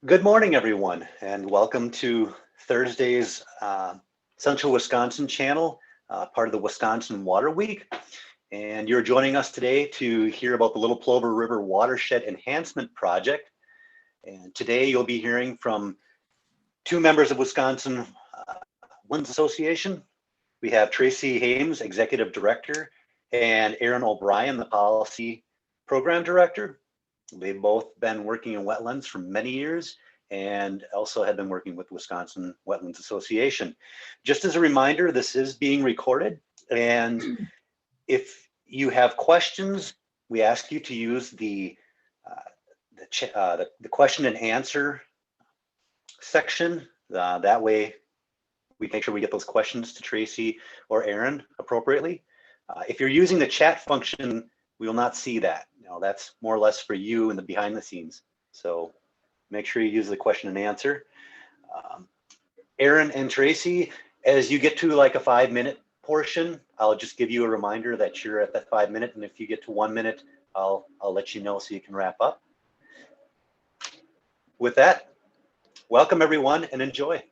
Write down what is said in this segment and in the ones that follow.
Good morning, everyone, and welcome to Thursday's Central Wisconsin channel, part of the Wisconsin Water Week. And you're joining us today to hear about the Little Plover River Watershed Enhancement Project. And today you'll be hearing from two members of Wisconsin Wetlands Association. We have Tracy Hames, Executive Director, and Aaron O'Brien, the Policy Program Director. They've both been working in wetlands for many years and also have been working with Wisconsin Wetlands Association. Just as a reminder, this is being recorded, and if you have questions, we ask you to use the question and answer section. That way, we make sure we get those questions to Tracy or Aaron appropriately. If you're using the chat function, we will not see that. That's more or less for you in the behind the scenes. So make sure you use the question and answer. Aaron and Tracy, as you get to like a 5-minute portion, I'll just give you a reminder that you're at that 5 minute. And if you get to 1 minute, I'll let you know so you can wrap up. With that, welcome everyone and enjoy.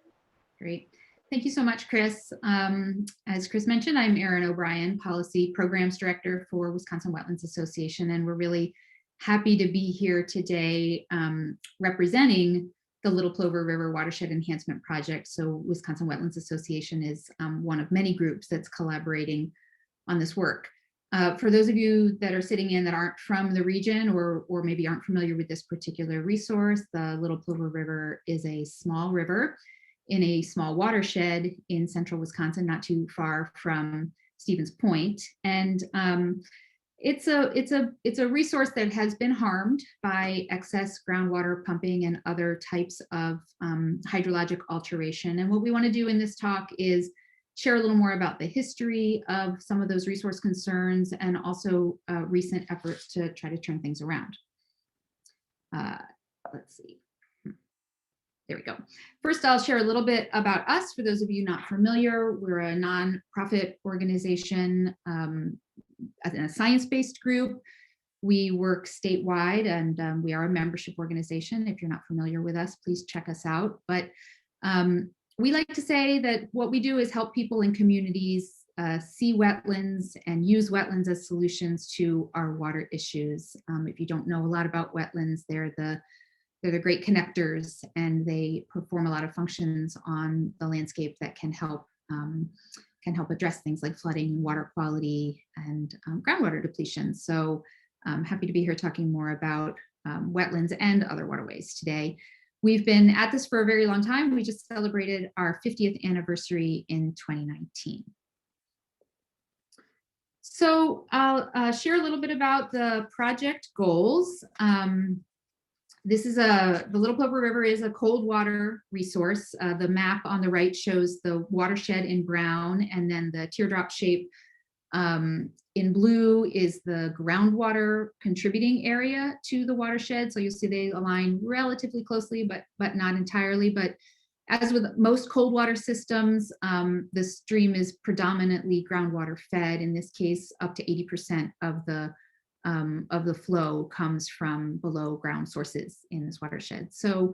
Great. Thank you so much, Chris. As Chris mentioned, I'm Aaron O'Brien, Policy Programs Director for Wisconsin Wetlands Association, and we're really happy to be here today representing the Little Plover River Watershed Enhancement Project. So Wisconsin Wetlands Association is one of many groups that's collaborating on this work. For those of you that are sitting in that aren't from the region or maybe aren't familiar with this particular resource, the Little Plover River is a small river in a small watershed in central Wisconsin, not too far from Stevens Point. And it's a resource that has been harmed by excess groundwater pumping and other types of hydrologic alteration. And what we want to do in this talk is share a little more about the history of some of those resource concerns and also recent efforts to try to turn things around. Let's see. There we go. First, I'll share a little bit about us. For those of you not familiar, we're a nonprofit organization, a science-based group. We work statewide, and we are a membership organization. If you're not familiar with us, please check us out. But we like to say that what we do is help people in communities see wetlands and use wetlands as solutions to our water issues. If you don't know a lot about wetlands, they're the great connectors, and they perform a lot of functions on the landscape that can help address things like flooding, water quality, and groundwater depletion. So I'm happy to be here talking more about wetlands and other waterways today. We've been at this for a very long time. We just celebrated our 50th anniversary in 2019. So I'll share a little bit about the project goals. The Little Plover River is a cold water resource. The map on the right shows the watershed in brown, and then the teardrop shape in blue is the groundwater contributing area to the watershed. So you'll see they align relatively closely, but not entirely. But as with most cold water systems, the stream is predominantly groundwater fed. In this case, up to 80% of the flow comes from below ground sources in this watershed. So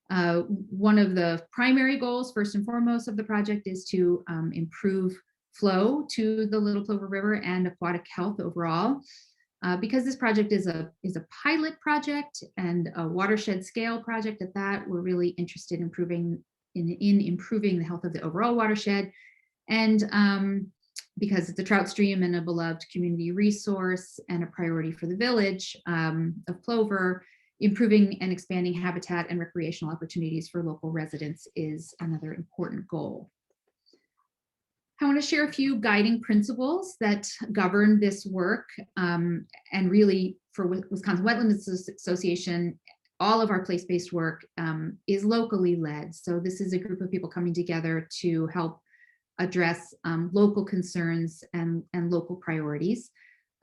one of the primary goals, first and foremost, of the project is to improve flow to the Little Plover River and aquatic health overall. Because this project is a pilot project and a watershed scale project at that, we're really interested in improving the health of the overall watershed. And because it's a trout stream and a beloved community resource and a priority for the village of Plover, improving and expanding habitat and recreational opportunities for local residents is another important goal. I want to share a few guiding principles that govern this work, and really for Wisconsin Wetlands Association, all of our place-based work is locally led. So this is a group of people coming together to help address local concerns and local priorities.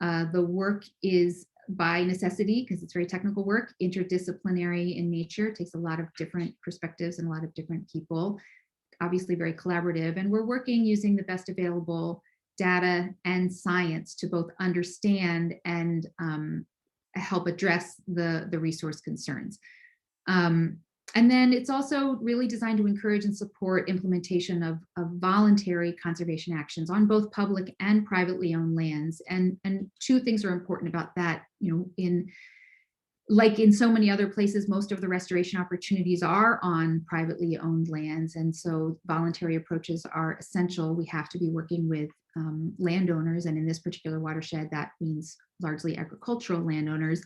The work is by necessity, because it's very technical work, interdisciplinary in nature. It takes a lot of different perspectives and a lot of different people, obviously very collaborative, and we're working using the best available data and science to both understand and help address the resource concerns. And then it's also really designed to encourage and support implementation of voluntary conservation actions on both public and privately owned lands. And two things are important about that. Like in so many other places, most of the restoration opportunities are on privately owned lands. And so voluntary approaches are essential. We have to be working with landowners. And in this particular watershed, that means largely agricultural landowners.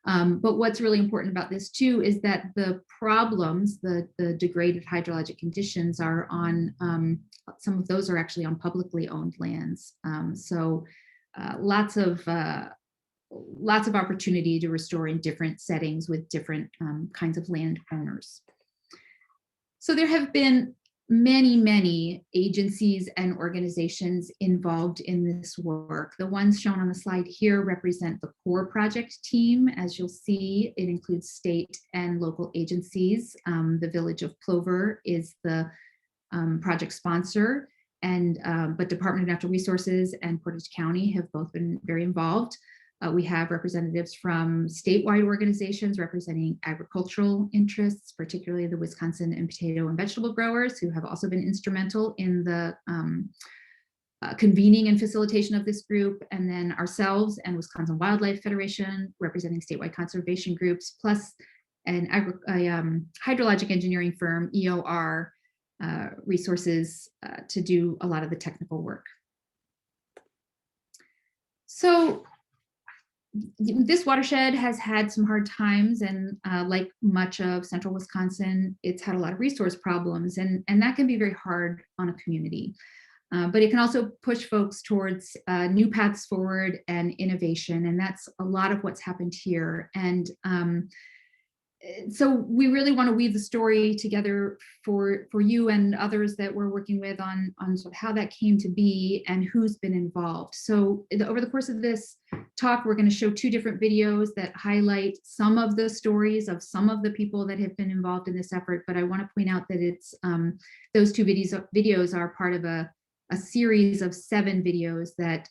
But what's really important about this too is that the problems, the degraded hydrologic conditions are on, some of those are actually on publicly owned lands. So lots of opportunity to restore in different settings with different kinds of landowners. So there have been many agencies and organizations involved in this work. The ones shown on the slide here represent the core project team. As you'll see, it includes state and local agencies. The Village of Plover is the project sponsor, but Department of Natural Resources and Portage County have both been very involved. We have representatives from statewide organizations representing agricultural interests, particularly the Wisconsin and potato and vegetable growers, who have also been instrumental in the convening and facilitation of this group, and then ourselves and Wisconsin Wildlife Federation representing statewide conservation groups, plus a hydrologic engineering firm, EOR Resources, to do a lot of the technical work. So this watershed has had some hard times, and like much of central Wisconsin, it's had a lot of resource problems, and that can be very hard on a community. But it can also push folks towards new paths forward and innovation, and that's a lot of what's happened here. And so we really want to weave the story together for you and others that we're working with on sort of how that came to be and who's been involved. So over the course of this talk, we're going to show two different videos that highlight some of the stories of some of the people that have been involved in this effort. But I want to point out that it's those two videos are part of a series of 7 videos that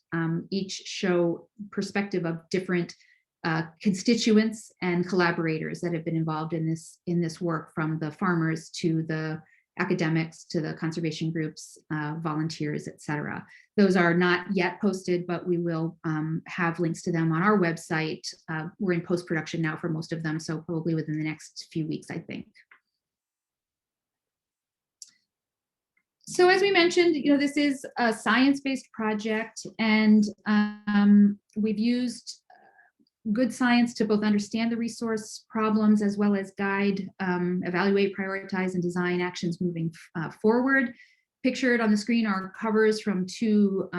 each show perspective of different constituents and collaborators that have been involved in this work, from the farmers to the academics to the conservation groups, volunteers, etc. Those are not yet posted, but we will have links to them on our website. We're in post-production now for most of them, so probably within the next few weeks, I think. So as we mentioned, this is a science-based project, and we've used good science to both understand the resource problems as well as guide, evaluate, prioritize, and design actions moving forward. Pictured on the screen are covers from 2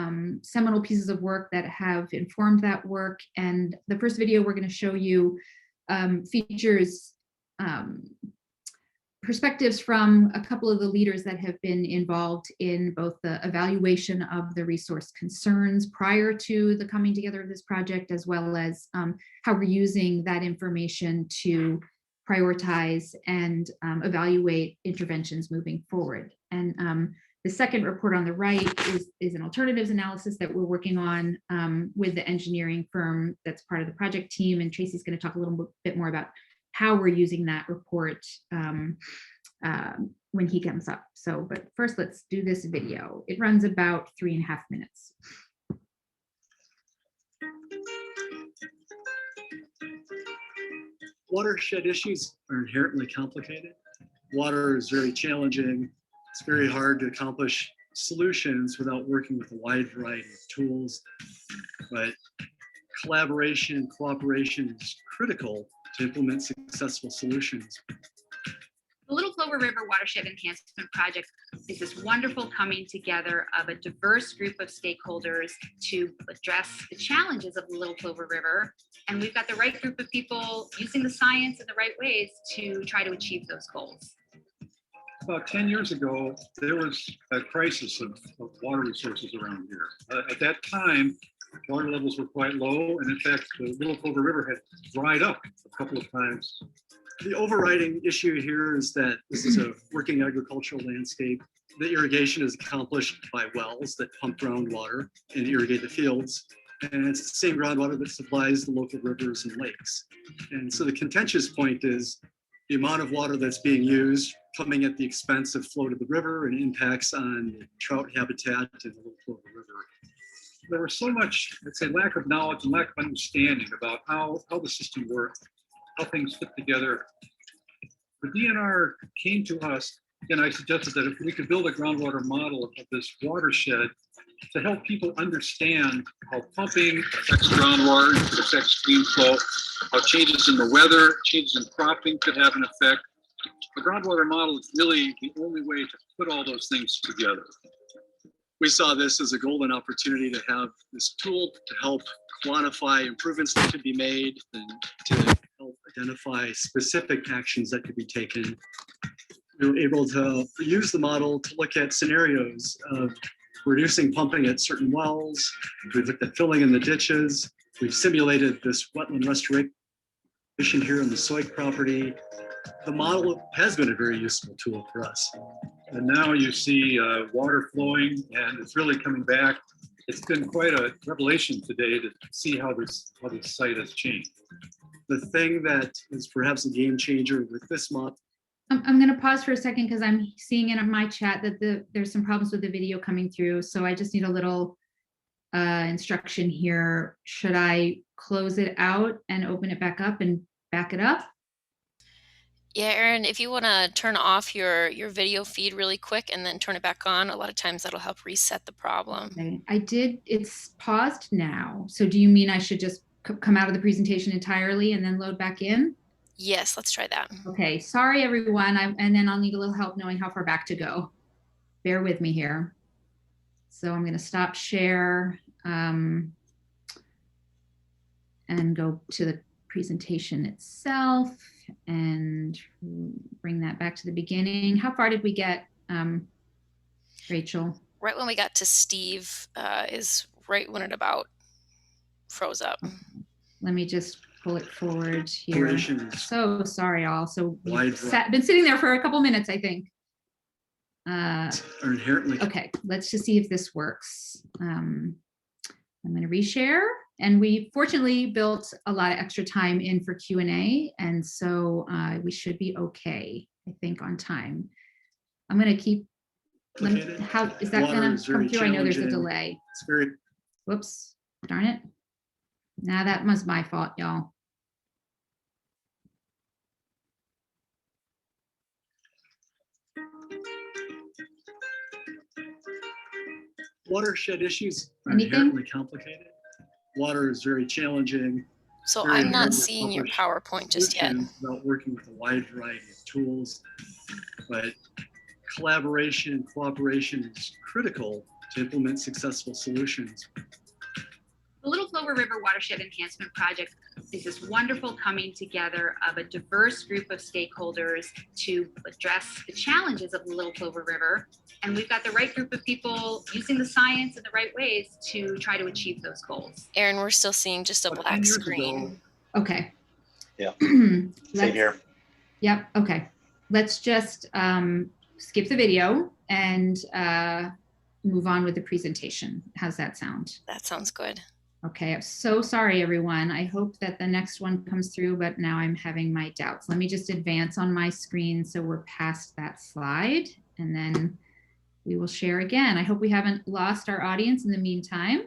seminal pieces of work that have informed that work. And the first video we're going to show you features perspectives from a couple of the leaders that have been involved in both the evaluation of the resource concerns prior to the coming together of this project, as well as how we're using that information to prioritize and evaluate interventions moving forward. And the second report on the right is an alternatives analysis that we're working on with the engineering firm that's part of the project team. And Tracy's going to talk a little bit more about how we're using that report when he comes up. So, but first let's do this video. It runs about 3.5 minutes. Watershed issues are inherently complicated. Water is very challenging. It's very hard to accomplish solutions without working with a wide variety of tools. But collaboration and cooperation is critical to implement successful solutions. The Little Plover River Watershed Enhancement Project is this wonderful coming together of a diverse group of stakeholders to address the challenges of the Little Plover River. And we've got the right group of people using the science in the right ways to try to achieve those goals. About 10 years ago, there was a crisis of water resources around here. At that time, water levels were quite low, and in fact, the Little Plover River had dried up a couple of times. The overriding issue here is that this is a working agricultural landscape. The irrigation is accomplished by wells that pump groundwater and irrigate the fields. And it's the same groundwater that supplies the local rivers and lakes. And so the contentious point is, the amount of water that's being used coming at the expense of flow to the river and impacts on trout habitat in the Little Plover River. There was so much, I'd say, lack of knowledge and lack of understanding about how the system worked, how things fit together. The DNR came to us, and I suggested that if we could build a groundwater model of this watershed to help people understand how pumping affects groundwater, affects stream flow, how changes in the weather, changes in cropping could have an effect. The groundwater model is really the only way to put all those things together. We saw this as a golden opportunity to have this tool to help quantify improvements that could be made and to help identify specific actions that could be taken. We were able to use the model to look at scenarios of reducing pumping at certain wells. We've looked at filling in the ditches. We've simulated this wetland restoration here on the Soik property. The model has been a very useful tool for us. And now you see water flowing, and it's really coming back. It's been quite a revelation today to see how this site has changed. The thing that is perhaps a game changer with this model. I'm going to pause for a second because I'm seeing in my chat that there's some problems with the video coming through. So I just need a little instruction here. Should I close it out and open it back up and back it up? Yeah, Erin, if you want to turn off your video feed really quick and then turn it back on, a lot of times that'll help reset the problem. Okay. I did. It's paused now. So do you mean I should just come out of the presentation entirely and then load back in? Yes, let's try that. Okay, sorry everyone, and then I'll need a little help knowing how far back to go. Bear with me here. So I'm going to stop share and go to the presentation itself and bring that back to the beginning. How far did we get, Rachel? Right when we got to Steve is right when it about froze up. Let me just pull it forward here. Operations. So sorry, all. So Wide been sitting there for a couple minutes, I think. Are inherently Okay, let's just see if this works. I'm going to reshare, and we fortunately built a lot of extra time in for Q&A, and so we should be okay, I think, on time. I'm going to keep. How is that going to come through? I know there's a delay. It's very. Whoops! Darn it. Now that was my fault, y'all. Watershed issues are Anything? inherently complicated. Water is very challenging. So Very I'm hard not to seeing your accomplish PowerPoint just yet. solutions without working with a wide variety of tools, but collaboration and cooperation is critical to implement successful solutions. The Little Plover River Watershed Enhancement Project is this wonderful coming together of a diverse group of stakeholders to address the challenges of the Little Plover River. And we've got the right group of people using the science in the right ways to try to achieve those goals. Erin, we're still seeing just a About black 10 years screen. ago, Okay. Yeah. Same Same here. Yep. Okay. Let's just skip the video and move on with the presentation. How's that sound? That sounds good. Okay. I'm so sorry, everyone. I hope that the next one comes through, but now I'm having my doubts. Let me just advance on my screen so we're past that slide, and then we will share again. I hope we haven't lost our audience in the meantime.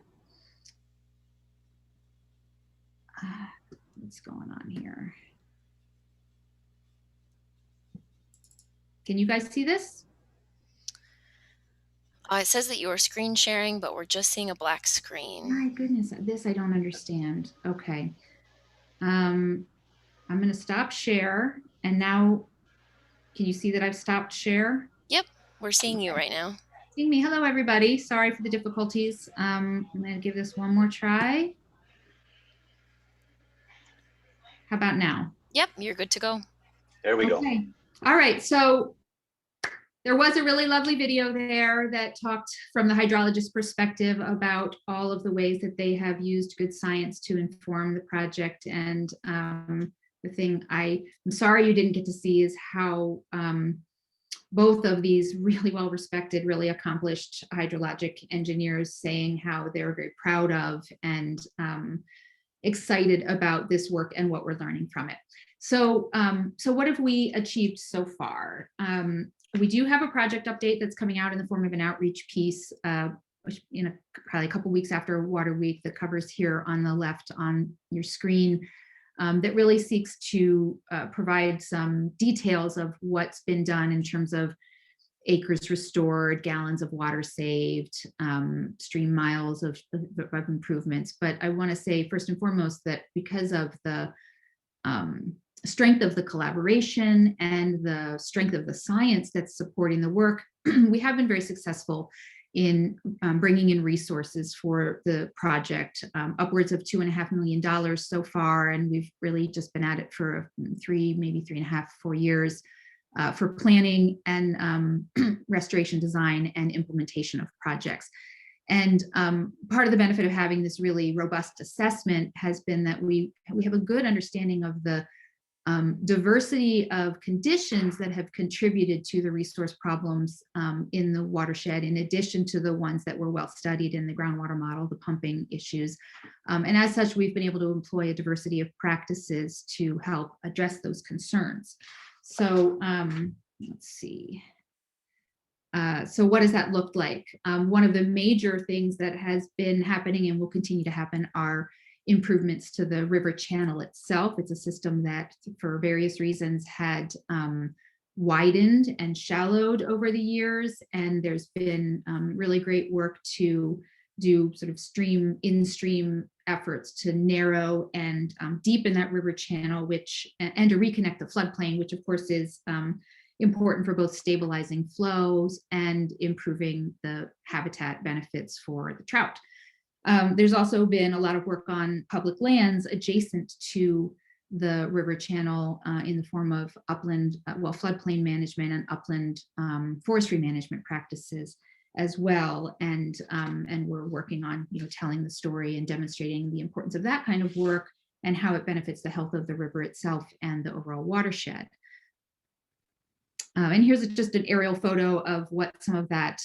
What's going on here? Can you guys see this? It says that you are screen sharing, but we're just seeing a black screen. My goodness, this I don't understand. Okay. I'm going to stop share. And now, can you see that I've stopped share? Yep, we're seeing you right now. Seeing me. Hello, everybody. Sorry for the difficulties. I'm going to give this one more try. How about now? Yep, you're good to go. There we go. Okay. All right. So there was a really lovely video there that talked from the hydrologist perspective about all of the ways that they have used good science to inform the project. And the thing I'm sorry you didn't get to see is how both of these really well-respected, really accomplished hydrologic engineers saying how they're very proud of and excited about this work and what we're learning from it. So, so what have we achieved so far? We do have a project update that's coming out in the form of an outreach piece probably a couple weeks after Water Week that covers here on the left on your screen, that really seeks to provide some details of what's been done in terms of acres restored, gallons of water saved, stream miles of improvements. But I want to say first and foremost that because of the strength of the collaboration and the strength of the science that's supporting the work, we have been very successful in bringing in resources for the project, upwards of $2.5 million so far. And we've really just been at it for maybe 3.5, 4 years for planning and restoration design and implementation of projects. And part of the benefit of having this really robust assessment has been that we have a good understanding of the diversity of conditions that have contributed to the resource problems in the watershed, in addition to the ones that were well studied in the groundwater model, the pumping issues. And as such, we've been able to employ a diversity of practices to help address those concerns. So let's see. So what does that look like? One of the major things that has been happening and will continue to happen are improvements to the river channel itself. It's a system that for various reasons had widened and shallowed over the years. And there's been really great work to do sort of in-stream efforts to narrow and deepen that river channel, and to reconnect the floodplain, which of course is important for both stabilizing flows and improving the habitat benefits for the trout. There's also been a lot of work on public lands adjacent to the river channel in the form of upland, floodplain management and upland forestry management practices as well. And we're working on, telling the story and demonstrating the importance of that kind of work and how it benefits the health of the river itself and the overall watershed. And here's just an aerial photo of what some of that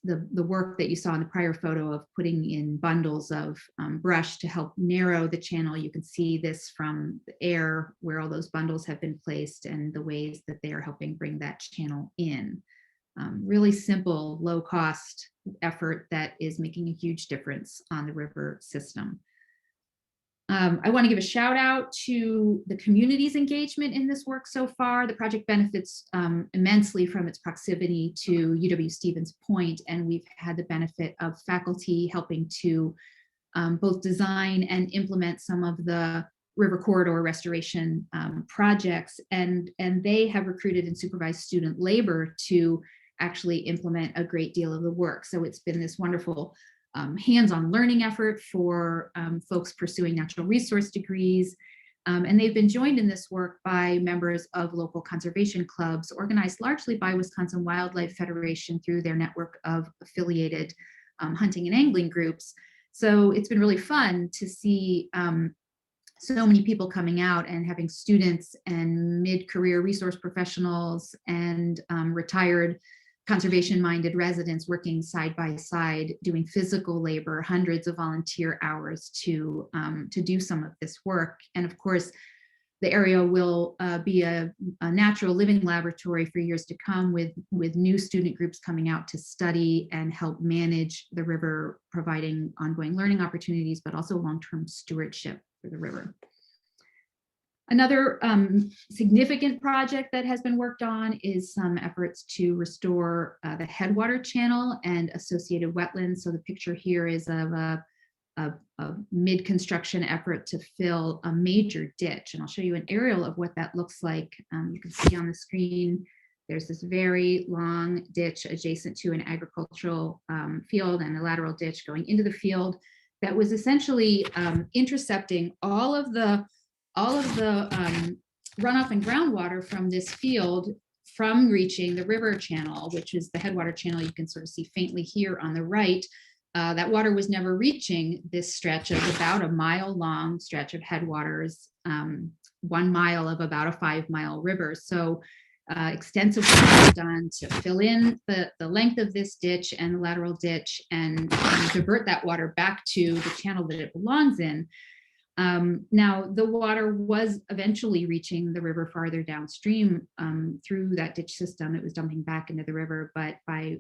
the work that you saw in the prior photo of putting in bundles of brush to help narrow the channel. You can see this from the air where all those bundles have been placed and the ways that they are helping bring that channel in. Really simple, low cost effort that is making a huge difference on the river system. I want to give a shout out to the community's engagement in this work so far. The project benefits immensely from its proximity to UW-Stevens Point, and we've had the benefit of faculty helping to both design and implement some of the river corridor restoration projects, and they have recruited and supervised student labor to actually implement a great deal of the work. So it's been this wonderful hands-on learning effort for folks pursuing natural resource degrees. And they've been joined in this work by members of local conservation clubs organized largely by Wisconsin Wildlife Federation through their network of affiliated hunting and angling groups. So it's been really fun to see so many people coming out and having students and mid-career resource professionals and retired conservation-minded residents working side by side, doing physical labor, hundreds of volunteer hours to do some of this work. And of course, the area will be a natural living laboratory for years to come, with new student groups coming out to study and help manage the river, providing ongoing learning opportunities, but also long-term stewardship for the river. Another significant project that has been worked on is some efforts to restore the headwater channel and associated wetlands. So the picture here is of a mid-construction effort to fill a major ditch. And I'll show you an aerial of what that looks like. You can see on the screen, there's this very long ditch adjacent to an agricultural field and a lateral ditch going into the field that was essentially intercepting all of the runoff and groundwater from this field from reaching the river channel, which is the headwater channel you can sort of see faintly here on the right. That water was never reaching this stretch of about a mile-long stretch of headwaters, 1 mile of about a 5-mile river. So extensive work was done to fill in the length of this ditch and the lateral ditch and divert that water back to the channel that it belongs in. Now, the water was eventually reaching the river farther downstream through that ditch system. It was dumping back into the river, but by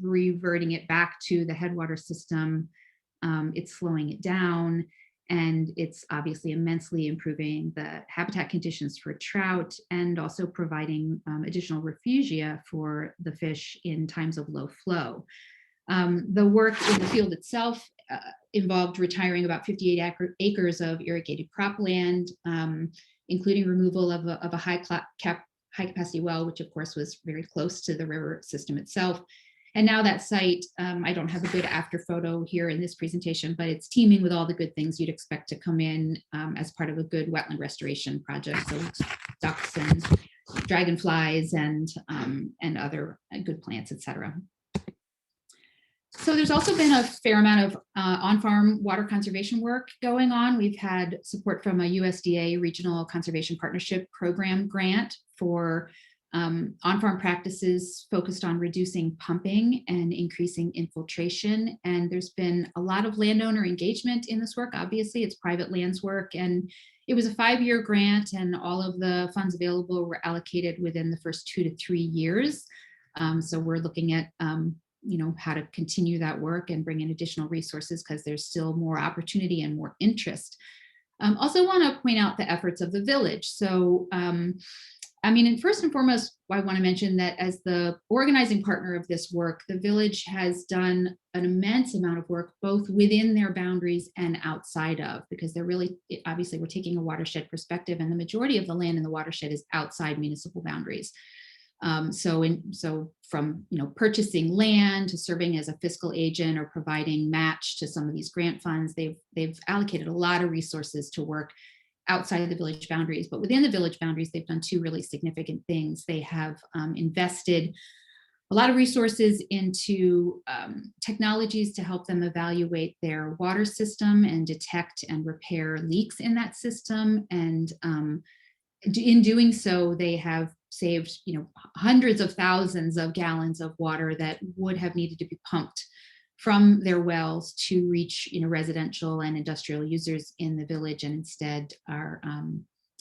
reverting it back to the headwater system, it's slowing it down. And it's obviously immensely improving the habitat conditions for trout and also providing additional refugia for the fish in times of low flow. The work in the field itself involved retiring about 58 acres of irrigated cropland, including removal of a high capacity well, which of course was very close to the river system itself. And now that site, I don't have a good after photo here in this presentation, but it's teeming with all the good things you'd expect to come in as part of a good wetland restoration project. So ducks and dragonflies and other good plants, etc. So there's also been a fair amount of on-farm water conservation work going on. We've had support from a USDA Regional Conservation Partnership Program grant for on-farm practices focused on reducing pumping and increasing infiltration. And there's been a lot of landowner engagement in this work. Obviously, it's private lands work, and it was a 5-year grant, and all of the funds available were allocated within the first 2 to 3 years. So we're looking at how to continue that work and bring in additional resources because there's still more opportunity and more interest. Also want to point out the efforts of the village. So, and first and foremost, I want to mention that as the organizing partner of this work, the village has done an immense amount of work, both within their boundaries and outside of, because they're really, obviously we're taking a watershed perspective, and the majority of the land in the watershed is outside municipal boundaries. So from purchasing land to serving as a fiscal agent or providing match to some of these grant funds, they've allocated a lot of resources to work outside of the village boundaries. But within the village boundaries, they've done 2 really significant things. They have invested a lot of resources into technologies to help them evaluate their water system and detect and repair leaks in that system. And in doing so, they have saved hundreds of thousands of gallons of water that would have needed to be pumped from their wells to reach residential and industrial users in the village, and instead are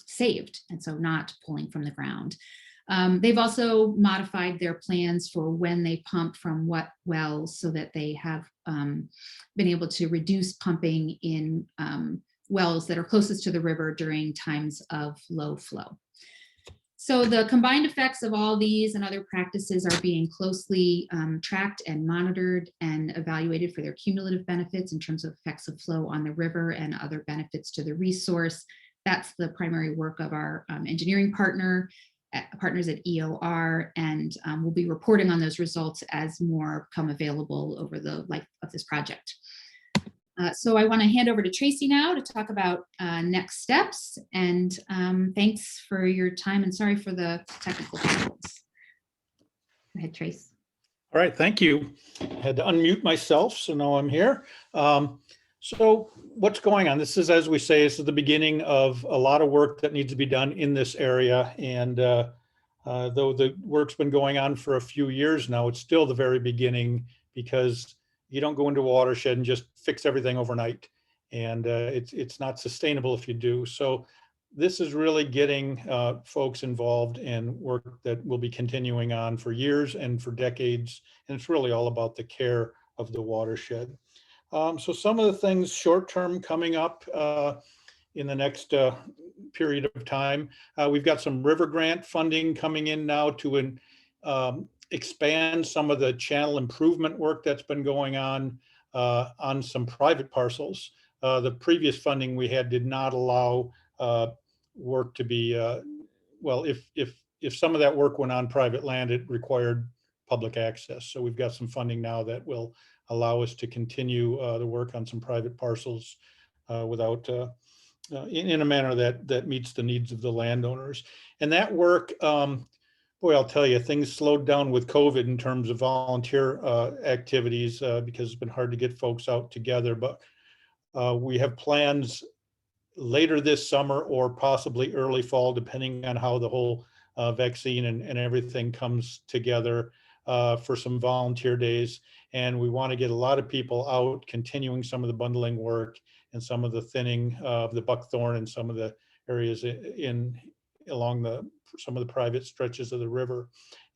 saved, and so not pulling from the ground. They've also modified their plans for when they pump from what wells, so that they have been able to reduce pumping in wells that are closest to the river during times of low flow. So the combined effects of all these and other practices are being closely tracked and monitored and evaluated for their cumulative benefits in terms of effects of flow on the river and other benefits to the resource. That's the primary work of our engineering partners at EOR, and we'll be reporting on those results as more come available over the life of this project. So I want to hand over to Tracy now to talk about next steps, and thanks for your time, and sorry for the technical problems. Go ahead, Trace. All right, thank you. I had to unmute myself, so now I'm here. So what's going on? This is, as we say, this is the beginning of a lot of work that needs to be done in this area, and though the work's been going on for a few years now, it's still the very beginning, because you don't go into a watershed and just fix everything overnight, and it's not sustainable if you do. So this is really getting folks involved in work that will be continuing on for years and for decades, and it's really all about the care of the watershed. So some of the things short-term coming up in the next period of time, we've got some river grant funding coming in now to expand some of the channel improvement work that's been going on some private parcels. The previous funding we had did not allow work to be, well, if some of that work went on private land, it required public access. So we've got some funding now that will allow us to continue the work on some private parcels without, in a manner that meets the needs of the landowners. And that work, boy, I'll tell you, things slowed down with COVID in terms of volunteer activities because it's been hard to get folks out together. But we have plans later this summer or possibly early fall, depending on how the whole vaccine and everything comes together, for some volunteer days. And we want to get a lot of people out continuing some of the bundling work and some of the thinning of the buckthorn and some of the areas along some of the private stretches of the river.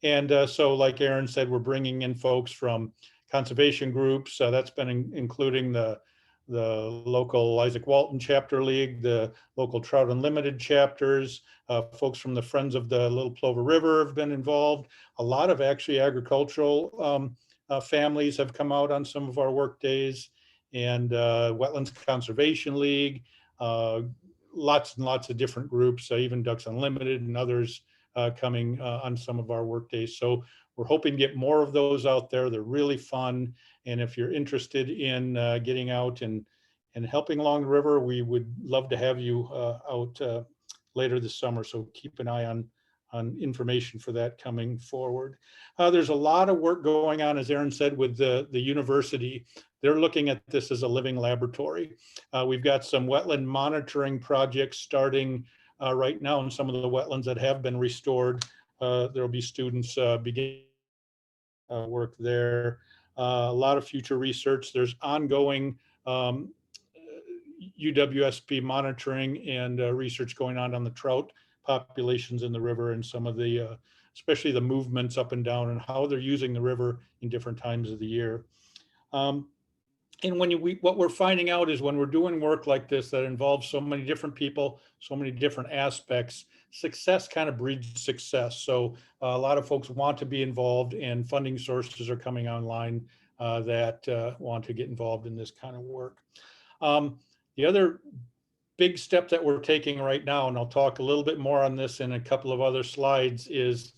And so like Aaron said, we're bringing in folks from conservation groups. That's been including the local Isaac Walton Chapter League, the local Trout Unlimited chapters, folks from the Friends of the Little Plover River have been involved. A lot of actually agricultural families have come out on some of our work days, and Wetlands Conservation League, lots and lots of different groups, even Ducks Unlimited and others coming on some of our work days. So we're hoping to get more of those out there. They're really fun. And if you're interested in getting out and helping along the river, we would love to have you out later this summer. So keep an eye on information for that coming forward. There's a lot of work going on, as Aaron said, with the university. They're looking at this as a living laboratory. We've got some wetland monitoring projects starting right now in some of the wetlands that have been restored. There'll be students beginning work there. A lot of future research. There's ongoing UWSP monitoring and research going on the trout populations in the river and some of the, especially the movements up and down and how they're using the river in different times of the year. And what we're finding out is when we're doing work like this that involves so many different people, so many different aspects, success kind of breeds success. So a lot of folks want to be involved, and funding sources are coming online that want to get involved in this kind of work. The other big step that we're taking right now, and I'll talk a little bit more on this in a couple of other slides, is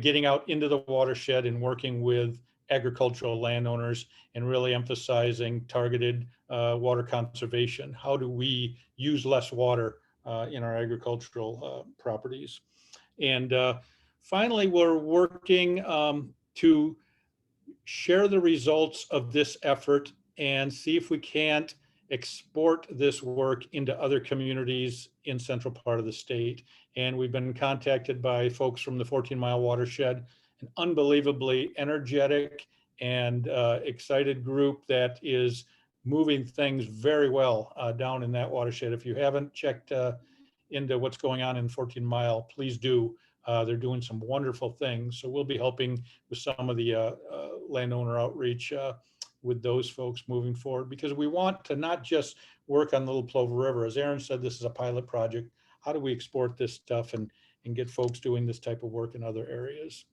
getting out into the watershed and working with agricultural landowners and really emphasizing targeted water conservation. How do we use less water in our agricultural properties? And finally, we're working to share the results of this effort and see if we can't export this work into other communities in central part of the state. And we've been contacted by folks from the 14-mile watershed, an unbelievably energetic and excited group that is moving things very well down in that watershed. If you haven't checked into what's going on in 14-mile, please do. They're doing some wonderful things. So we'll be helping with some of the landowner outreach with those folks moving forward, because we want to not just work on Little Plover River. As Aaron said, this is a pilot project. How do we export this stuff and get folks doing this type of work in other areas?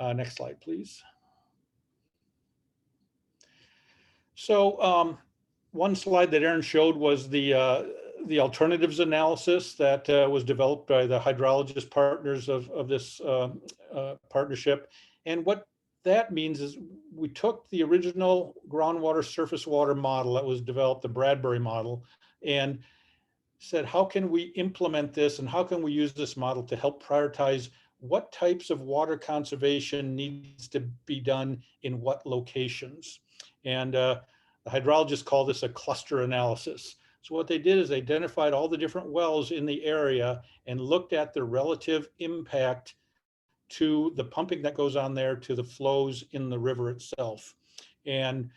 Next slide, please. So one slide that Aaron showed was the alternatives analysis that was developed by the hydrologist partners of this partnership. And what that means is we took the original groundwater surface water model that was developed, the Bradbury model, and said, how can we implement this and how can we use this model to help prioritize what types of water conservation needs to be done in what locations? And the hydrologists call this a cluster analysis. So what they did is they identified all the different wells in the area and looked at the relative impact to the pumping that goes on there to the flows in the river itself, and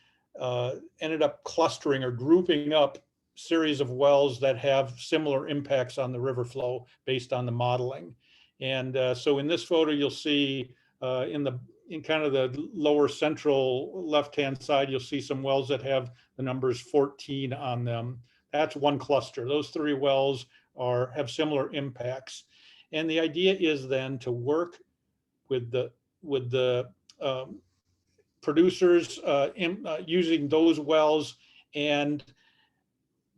ended up clustering or grouping up series of wells that have similar impacts on the river flow based on the modeling. And so in this photo, you'll see in kind of the lower central left-hand side, you'll see some wells that have the numbers 14 on them. That's one cluster. Those 3 wells have similar impacts. And the idea is then to work with the producers using those wells, and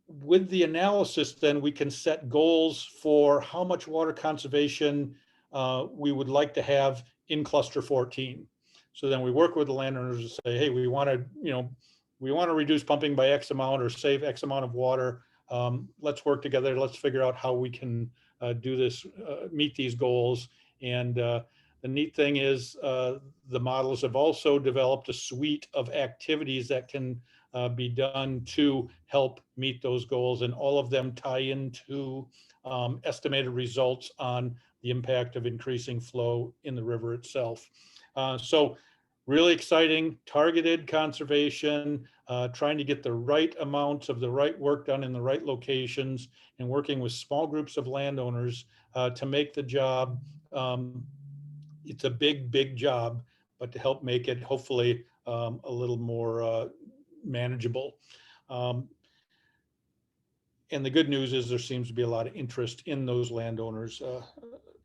with the analysis, then we can set goals for how much water conservation we would like to have in cluster 14. So then we work with the landowners to say, hey, we want to reduce pumping by X amount or save X amount of water. Let's work together. Let's figure out how we can do this, meet these goals. And the neat thing is the models have also developed a suite of activities that can be done to help meet those goals, and all of them tie into estimated results on the impact of increasing flow in the river itself. So really exciting, targeted conservation, trying to get the right amounts of the right work done in the right locations, and working with small groups of landowners to make the job. It's a big, big job, but to help make it hopefully a little more manageable. And the good news is there seems to be a lot of interest in those landowners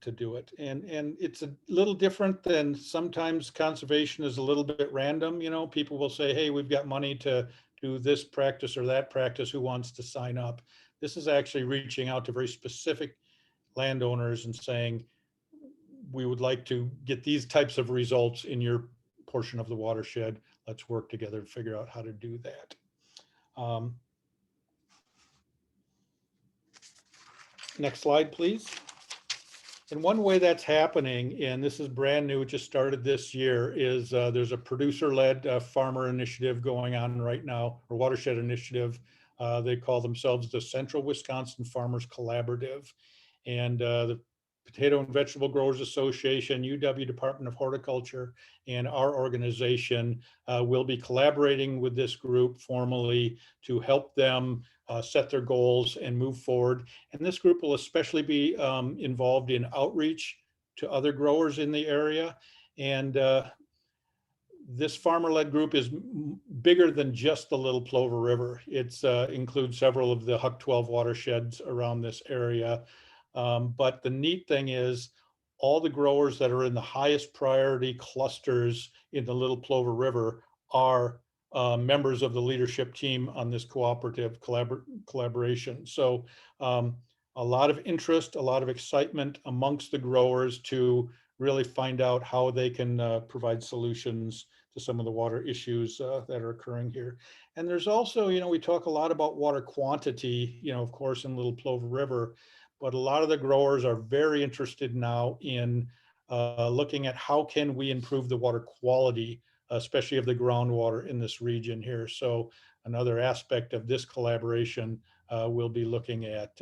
to do it. And it's a little different than sometimes conservation is a little bit random. You know, people will say, hey, we've got money to do this practice or that practice, who wants to sign up? This is actually reaching out to very specific landowners and saying, we would like to get these types of results in your portion of the watershed. Let's work together to figure out how to do that. Next slide, please. And one way that's happening, and this is brand new, it just started this year, is there's a producer-led farmer initiative going on right now, or watershed initiative. They call themselves the Central Wisconsin Farmers Collaborative. And the Potato and Vegetable Growers Association, UW Department of Horticulture, and our organization will be collaborating with this group formally to help them set their goals and move forward. And this group will especially be involved in outreach to other growers in the area. And this farmer-led group is bigger than just the Little Plover River. It includes several of the Huck 12 watersheds around this area. But the neat thing is all the growers that are in the highest priority clusters in the Little Plover River are members of the leadership team on this cooperative collaboration. So a lot of interest, a lot of excitement amongst the growers to really find out how they can provide solutions to some of the water issues that are occurring here. And there's also, you know, we talk a lot about water quantity, you know, of course, in Little Plover River, but a lot of the growers are very interested now in looking at how can we improve the water quality, especially of the groundwater in this region here. So another aspect of this collaboration, we'll be looking at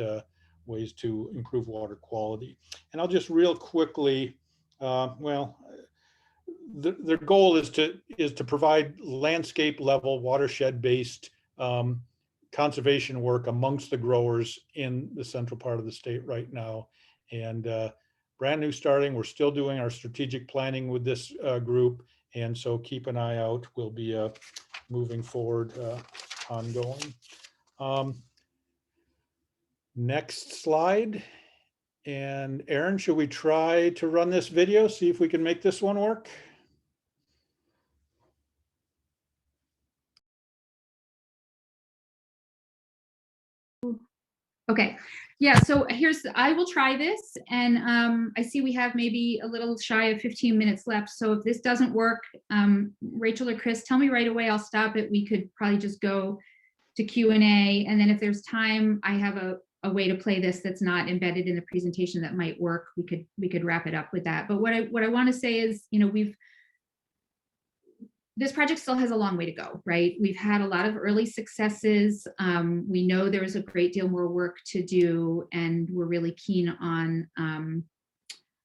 ways to improve water quality. And I'll just real quickly, their goal is to provide landscape level watershed based conservation work amongst the growers in the central part of the state right now. And brand new starting, we're still doing our strategic planning with this group. And so keep an eye out, we'll be moving forward ongoing. Next slide. And Aaron, should we try to run this video, see if we can make this one work? Okay, yeah, so I will try this, and I see we have maybe a little shy of 15 minutes left. So if this doesn't work, Rachel or Chris, tell me right away, I'll stop it. We could probably just go to Q&A, and then if there's time, I have a way to play this that's not embedded in the presentation that might work. We could wrap it up with that. But what I want to say is, you know, this project still has a long way to go, right? We've had a lot of early successes. We know there's a great deal more work to do, and we're really keen on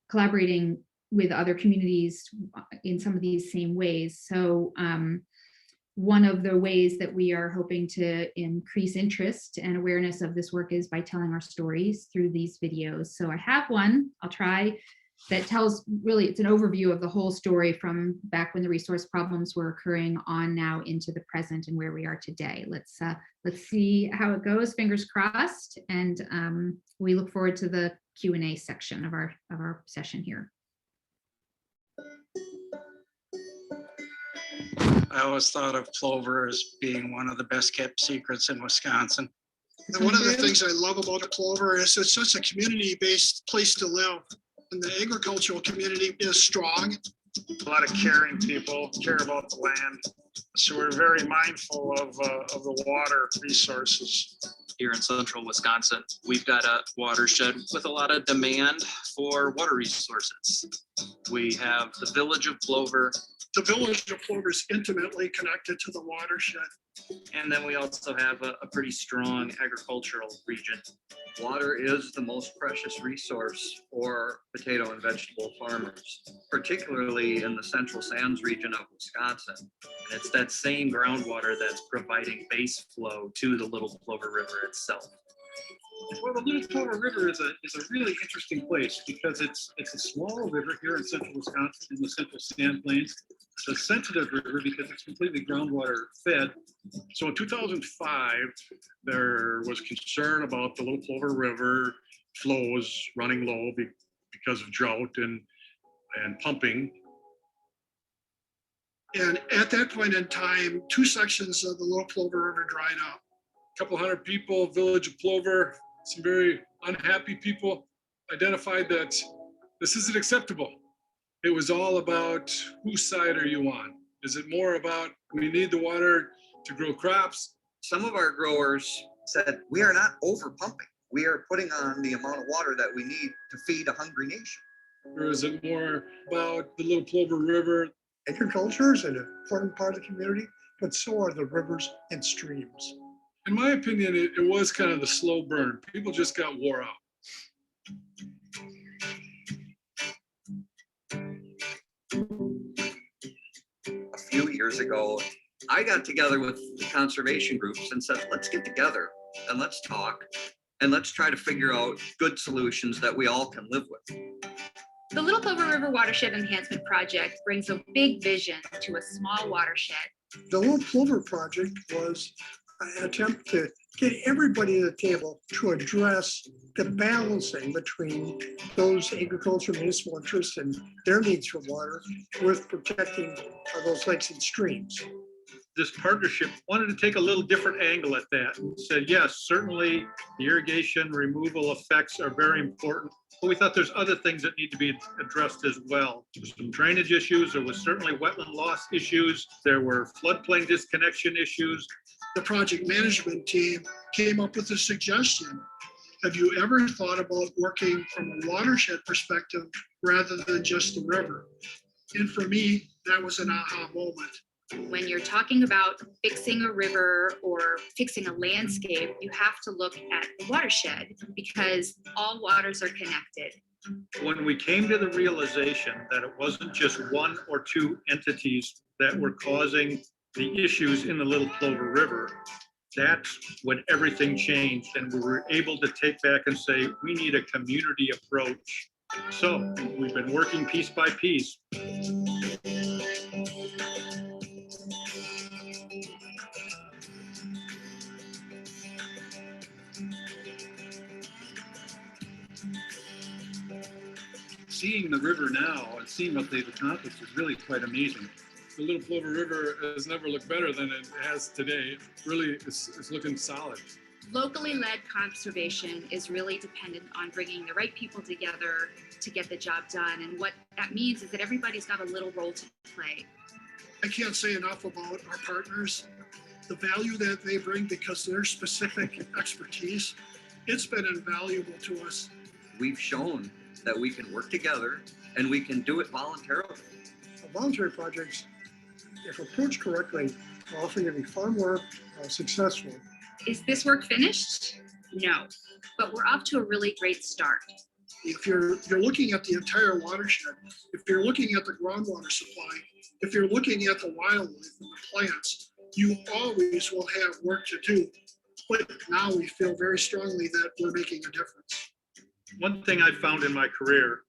collaborating with other communities in some of these same ways. So one of the ways that we are hoping to increase interest and awareness of this work is by telling our stories through these videos. So I have one, I'll try, that tells, really, it's an overview of the whole story from back when the resource problems were occurring on now into the present and where we are today. Let's see how it goes, fingers crossed, and we look forward to the Q&A section of our session here. I always thought of Plover as being one of the best kept secrets in Wisconsin. And one of the things I love about the Plover is it's such a community-based place to live. And the agricultural community is strong. A lot of caring people care about the land. So we're very mindful of the water resources. Here in central Wisconsin, we've got a watershed with a lot of demand for water resources. We have the village of Plover, The village of Plover is intimately connected to the watershed. And then we also have a pretty strong agricultural region. Water is the most precious resource for potato and vegetable farmers, particularly in the central sands region of Wisconsin. And it's that same groundwater that's providing base flow to the Little Plover River itself. Well, the Little Plover River is a really interesting place because it's a small river here in central Wisconsin in the central sand plains. It's a sensitive river because it's completely groundwater fed. So in 2005, there was concern about the Little Plover River flows running low because of drought and pumping. And at that point in time, 2 sections of the Little Plover River dried up. A couple hundred people, village of Plover, some very unhappy people identified that this isn't acceptable. It was all about whose side are you on? Is it more about we need the water to grow crops? Some of our growers said, we are not over pumping. We are putting on the amount of water that we need to feed a hungry nation. Or is it more about the Little Plover River? Agriculture is an important part of the community, but so are the rivers and streams. In my opinion, it was kind of the slow burn. People just got wore out. A few years ago, I got together with the conservation groups and said, let's get together and let's talk and let's try to figure out good solutions that we all can live with. The Little Plover River Watershed Enhancement Project brings a big vision to a small watershed. The Little Plover project was an attempt to get everybody at the table to address the balancing between those agricultural municipal interests and their needs for water with protecting those lakes and streams. This partnership wanted to take a little different angle at that and said, yes, certainly the irrigation removal effects are very important, but we thought there's other things that need to be addressed as well. There's some drainage issues, there was certainly wetland loss issues, there were floodplain disconnection issues. The project management team came up with a suggestion. Have you ever thought about working from a watershed perspective rather than just the river? And for me, that was an aha moment. When you're talking about fixing a river or fixing a landscape, you have to look at the watershed because all waters are connected. When we came to the realization that it wasn't just one or two entities that were causing the issues in the Little Plover River, that's when everything changed and we were able to take back and say, we need a community approach. So we've been working piece by piece. Seeing the river now and seeing what they've accomplished is really quite amazing. The Little Plover River has never looked better than it has today. Really, it's looking solid. Locally led conservation is really dependent on bringing the right people together to get the job done. And what that means is that everybody's got a little role to play. I can't say enough about our partners, the value that they bring because of their specific expertise. It's been invaluable to us. We've shown that we can work together and we can do it voluntarily. Voluntary projects, if approached correctly, are often going to be far more successful. Is this work finished? No, but we're off to a really great start. If you're looking at the entire watershed, if you're looking at the groundwater supply, if you're looking at the wildlife and the plants, you always will have work to do. But now we feel very strongly that we're making a difference. One thing I found in my career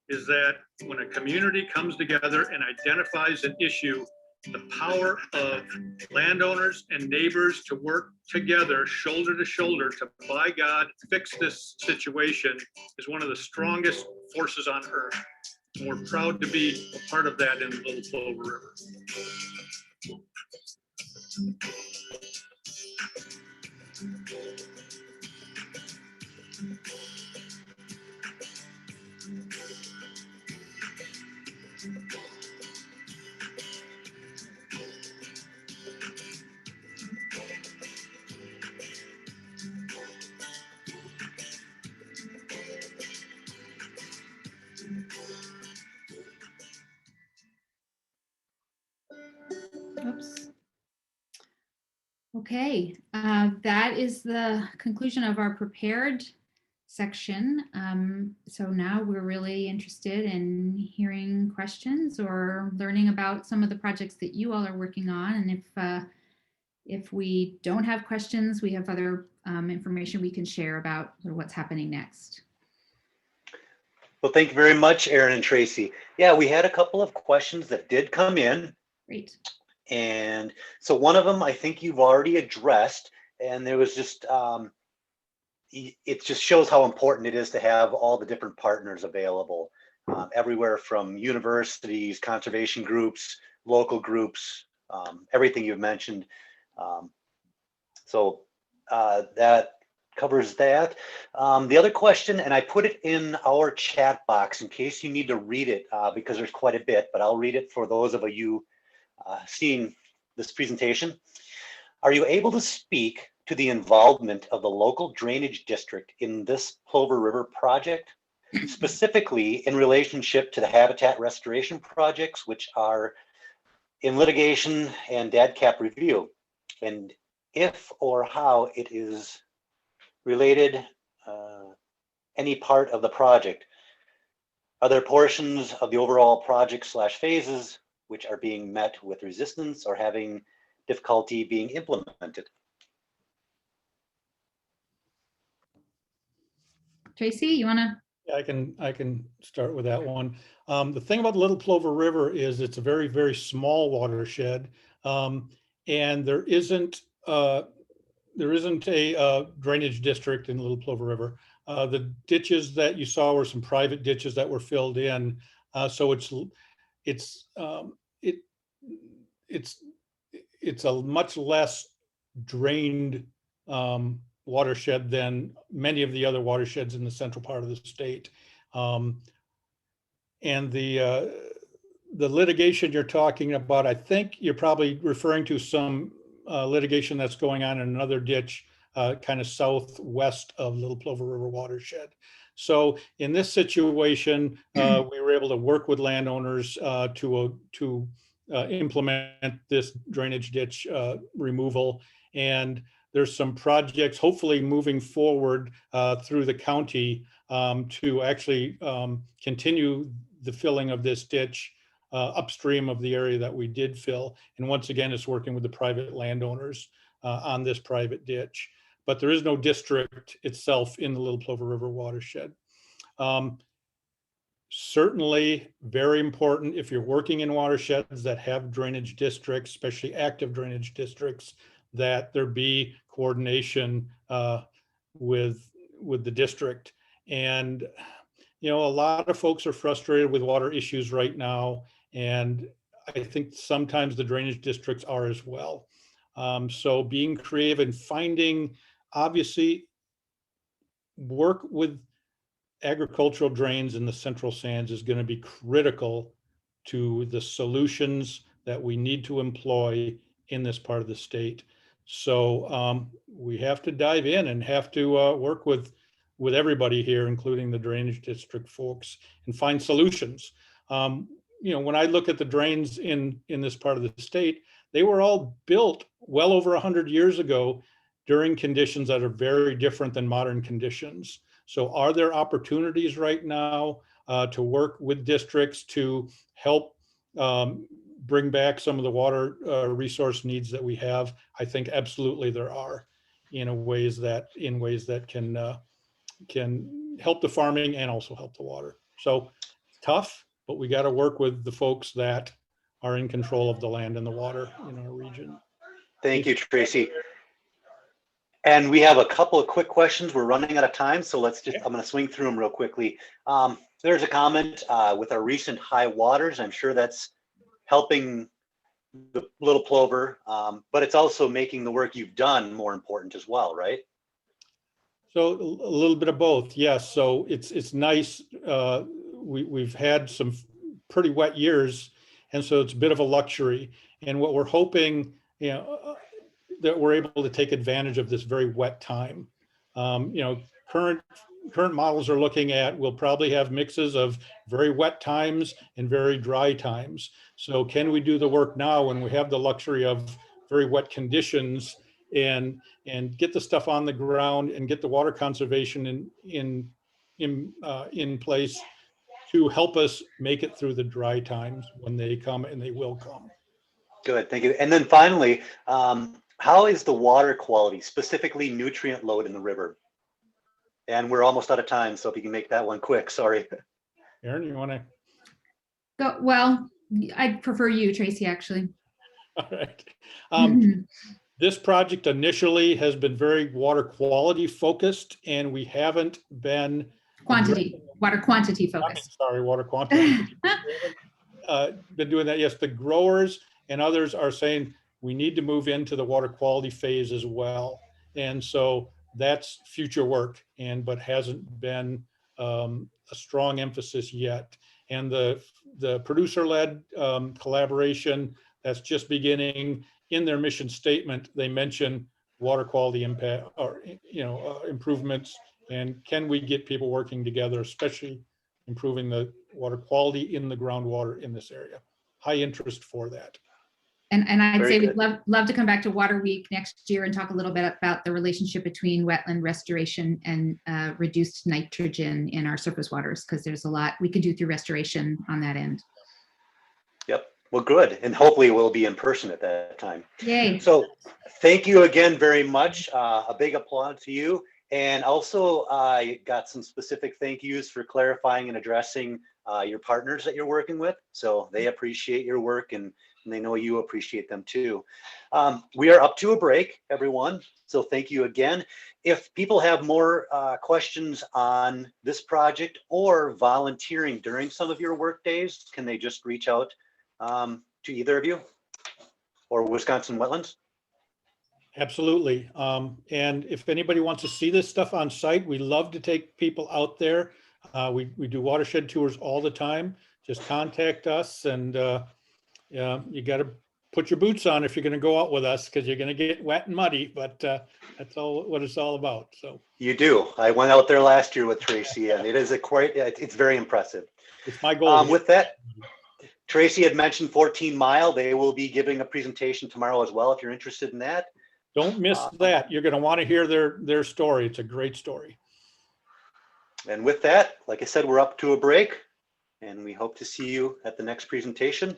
is that when a community comes together and identifies an issue, the power of landowners and neighbors to work together, shoulder to shoulder, to, by God, fix this situation is one of the strongest forces on earth. And we're proud to be a part of that in the Little Plover River. Okay, that is the conclusion of our prepared section. So now we're really interested in hearing questions or learning about some of the projects that you all are working on. And if we don't have questions, we have other information we can share about what's happening next. Well, thank you very much, Aaron and Tracy. Yeah, we had a couple of questions that did come in. Great. And so one of them I think you've already addressed, and there was just, it just shows how important it is to have all the different partners available, everywhere from universities, conservation groups, local groups, everything you've mentioned. So that covers that. The other question, and I put it in our chat box in case you need to read it, because there's quite a bit, but I'll read it for those of you seeing this presentation. Are you able to speak to the involvement of the local drainage district in this Plover River project, specifically in relationship to the habitat restoration projects, which are in litigation and DADCAP review, and if or how it is related, any part of the project? Are there portions of the overall project / phases which are being met with resistance or having difficulty being implemented? Tracy, you want to? I can start with that one. The thing about Little Plover River is it's a very, very small watershed, and there isn't a drainage district in Little Plover River. The ditches that you saw were some private ditches that were filled in, so it's a much less drained watershed than many of the other watersheds in the central part of the state. And the litigation you're talking about, I think you're probably referring to some litigation that's going on in another ditch kind of southwest of Little Plover River watershed. So in this situation, we were able to work with landowners to implement this drainage ditch removal. And there's some projects hopefully moving forward through the county to actually continue the filling of this ditch upstream of the area that we did fill. And once again, it's working with the private landowners on this private ditch. But there is no district itself in the Little Plover River watershed. Certainly very important if you're working in watersheds that have drainage districts, especially active drainage districts, that there be coordination with the district. And you know, a lot of folks are frustrated with water issues right now, and I think sometimes the drainage districts are as well. So being creative and finding, obviously, work with agricultural drains in the central sands is going to be critical to the solutions that we need to employ in this part of the state. So we have to dive in and have to work with everybody here, including the drainage district folks, and find solutions. You know, when I look at the drains in this part of the state, they were all built well over 100 years ago during conditions that are very different than modern conditions. So are there opportunities right now to work with districts to help bring back some of the water resource needs that we have? I think absolutely there are, in ways that can help the farming and also help the water. So tough, but we got to work with the folks that are in control of the land and the water in our region. Thank you, Tracy. And we have a couple of quick questions. We're running out of time, so let's just, I'm going to swing through them real quickly. There's a comment with our recent high waters. I'm sure that's helping the Little Plover, but it's also making the work you've done more important as well, right? So a little bit of both, yes. So it's nice. We've had some pretty wet years, and so it's a bit of a luxury. And what we're hoping, you know, that we're able to take advantage of this very wet time. You know, current models are looking at, we'll probably have mixes of very wet times and very dry times. So can we do the work now when we have the luxury of very wet conditions and get the stuff on the ground and get the water conservation in place to help us make it through the dry times when they come, and they will come. Good, thank you. And then finally, how is the water quality, specifically nutrient load in the river? And we're almost out of time, so if you can make that one quick, sorry. Aaron, you want to? Go, well, I'd prefer you, Tracy, actually. All right. This project initially has been very water quality focused, and we haven't been water quantity focused. Sorry, water quantity. Been doing that. Yes, the growers and others are saying we need to move into the water quality phase as well, and so that's future work, but hasn't been a strong emphasis yet. And the producer-led collaboration that's just beginning. In their mission statement, they mention water quality impact or improvements, and can we get people working together, especially improving the water quality in the groundwater in this area. High interest for that. And I'd Very say good. we'd love to come back to Water Week next year and talk a little bit about the relationship between wetland restoration and reduced nitrogen in our surface waters, because there's a lot we can do through restoration on that end. Yep, well, good. And hopefully we'll be in person at that time. Yay. So thank you again very much. A big applause to you. And also I got some specific thank yous for clarifying and addressing your partners that you're working with. So they appreciate your work, and they know you appreciate them too. We are up to a break, everyone. So thank you again. If people have more questions on this project or volunteering during some of your work days, can they just reach out to either of you or Wisconsin Wetlands? Absolutely. And if anybody wants to see this stuff on site, we love to take people out there. We do watershed tours all the time. Just contact us, and you got to put your boots on if you're going to go out with us, because you're going to get wet and muddy, but that's all what it's all about. So you do. I went out there last year with Tracy, and it is it's very impressive. It's my goal. With that, Tracy had mentioned 14 Mile. They will be giving a presentation tomorrow as well, if you're interested in that. Don't miss that. You're going to want to hear their story. It's a great story. And with that, like I said, we're up to a break, and we hope to see you at the next presentation.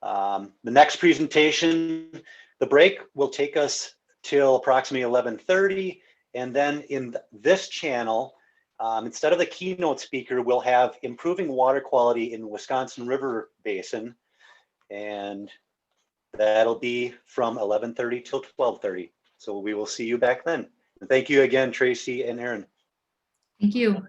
The next presentation, the break will take us till approximately 11:30. And then in this channel, instead of the keynote speaker, we'll have improving water quality in the Wisconsin River Basin. And that'll be from 11:30 till 12:30. So we will see you back then. And thank you again, Tracy and Aaron. Thank you.